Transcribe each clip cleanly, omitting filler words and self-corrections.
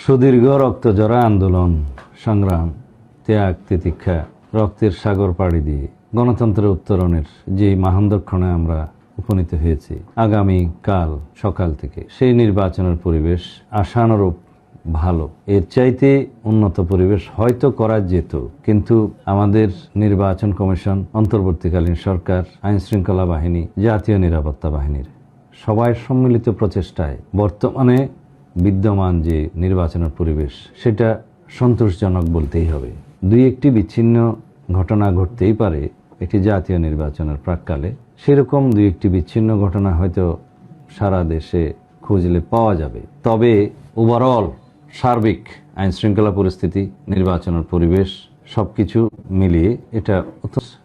সুদীর্ঘ রক্তজরা আন্দোলন সংগ্রাম ত্যাগ তিতিক্ষা রক্তের সাগর পাড়ি দিয়ে গণতন্ত্রের উত্তরণের যে মহানদক্ষণে আমরা উপনীত হয়েছি, আগামী কাল সকাল থেকে সেই নির্বাচনের পরিবেশ আশানুরূপ ভালো। এর চাইতে উন্নত পরিবেশ হয়তো করা যেত, কিন্তু আমাদের নির্বাচন কমিশন, অন্তর্বর্তীকালীন সরকার, আইন শৃঙ্খলা বাহিনী, জাতীয় নিরাপত্তা বাহিনীর সবাই সম্মিলিত প্রচেষ্টায় বর্তমানে বিদ্যমান যে নির্বাচনের পরিবেশ সেটা সন্তোষজনক বলতেই হবে। দুই একটি বিচ্ছিন্ন ঘটনা ঘটতেই পারে একটি জাতীয় নির্বাচনের প্রাককালে, সেরকম দুই একটি বিচ্ছিন্ন ঘটনা হয়তো সারা দেশে খুঁজলে পাওয়া যাবে। তবে ওভারঅল সার্বিক আইন শৃঙ্খলা পরিস্থিতি, নির্বাচনের পরিবেশ সবকিছু মিলিয়ে এটা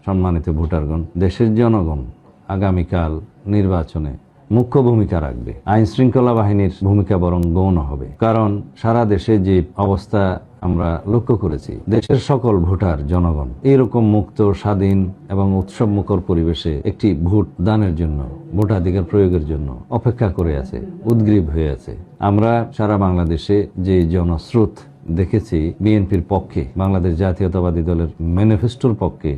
সম্মানিত ভোটারগণ, দেশের জনগণ আগামীকাল নির্বাচনে মুখ্য ভূমিকা রাখবে। আইন শৃঙ্খলা বাহিনীর ভূমিকা বরং গৌণ হবে, কারণ সারা দেশে যে অবস্থা আমরা লক্ষ্য করেছি, দেশের সকল ভোটার জনগণ এরকম মুক্ত, স্বাধীন এবং উৎসব মুখর পরিবেশে একটি ভোট দানের জন্য, ভোটাধিকার প্রয়োগের জন্য অপেক্ষা করে আছে, উদ্গ্রীব হয়ে আছে। আমরা সারা বাংলাদেশে যে জনস্রোত দেখেছি বিএনপির পক্ষে, বাংলাদেশ জাতীয়তাবাদী দলের ম্যানিফেস্টোর পক্ষে,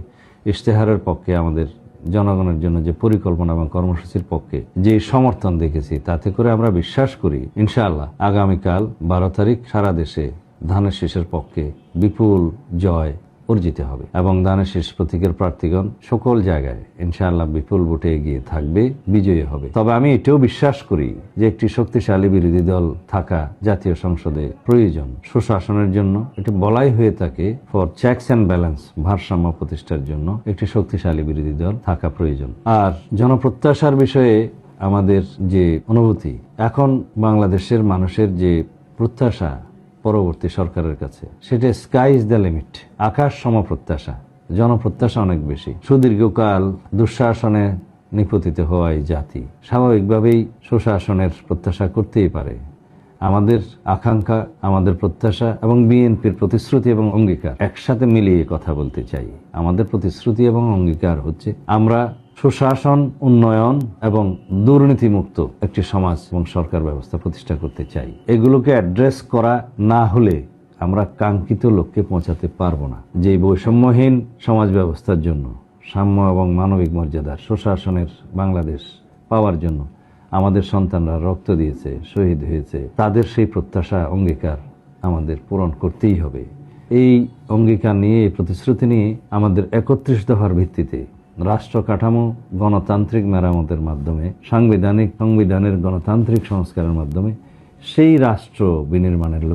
ইশতেহারের পক্ষে, আমাদের জনগণের জন্য যে পরিকল্পনা এবং কর্মসূচির পক্ষে যে সমর্থন দেখেছি, তাতে করে আমরা বিশ্বাস করি ইনশাআল্লাহ আগামীকাল 12 তারিখ সারা দেশে ধানের শীষের পক্ষে বিপুল জয় অর্জিত হবে এবং ধানের শীষ প্রতীকের প্রার্থীগণ সকল জায়গায় ইনশাআল্লাহ বিপুল ভোটে এগিয়ে থাকবে, বিজয়ী হবে। তবে আমি এটাও বিশ্বাস করি যে একটি শক্তিশালী বিরোধী দল থাকা জাতীয় সংসদে প্রয়োজন সুশাসনের জন্য। এটি বলাই হয়ে থাকে ফর চেকস অ্যান্ড ব্যালেন্স, ভারসাম্য প্রতিষ্ঠার জন্য একটি শক্তিশালী বিরোধী দল থাকা প্রয়োজন। আর জনপ্রত্যাশার বিষয়ে আমাদের যে অনুভূতি, এখন বাংলাদেশের মানুষের যে প্রত্যাশা পরবর্তী সরকারের কাছে, সেটা স্কাই ইজ দ্য লিমিট, আকাশ সম প্রত্যাশা। জনপ্রত্যাশা অনেক বেশি। সুদীর্ঘকাল দুঃশাসনে নিপতিত হওয়ায় জাতি স্বাভাবিকভাবেই সুশাসনের প্রত্যাশা করতেই পারে। আমাদের আকাঙ্ক্ষা, আমাদের প্রত্যাশা এবং বিএনপির প্রতিশ্রুতি এবং অঙ্গীকার একসাথে মিলিয়ে কথা বলতে চাই। আমাদের প্রতিশ্রুতি এবং অঙ্গীকার হচ্ছে আমরা সুশাসন, উন্নয়ন এবং দুর্নীতিমুক্ত একটি সমাজ এবং সরকার ব্যবস্থা প্রতিষ্ঠা করতে চাই। এগুলোকে অ্যাড্রেস করা না হলে আমরা কাঙ্ক্ষিত লক্ষ্যে পৌঁছাতে পারবো না। যে বৈষম্যহীন সমাজ ব্যবস্থার জন্য, সাম্য এবং মানবিক মর্যাদার সুশাসনের বাংলাদেশ পাওয়ার জন্য আমাদের সন্তানরা রক্ত দিয়েছে, শহীদ হয়েছে, তাদের সেই প্রত্যাশা, অঙ্গীকার আমাদের পূরণ করতেই হবে। এই অঙ্গীকার নিয়ে, এই প্রতিশ্রুতি নিয়ে আমাদের 31 দফার ভিত্তিতে রাষ্ট্র কাঠামো গণতান্ত্রিক মেরামতের মাধ্যমে, সংবিধানের গণতান্ত্রিক সংস্কারের মাধ্যমে সেই রাষ্ট্র বিনির্মাণের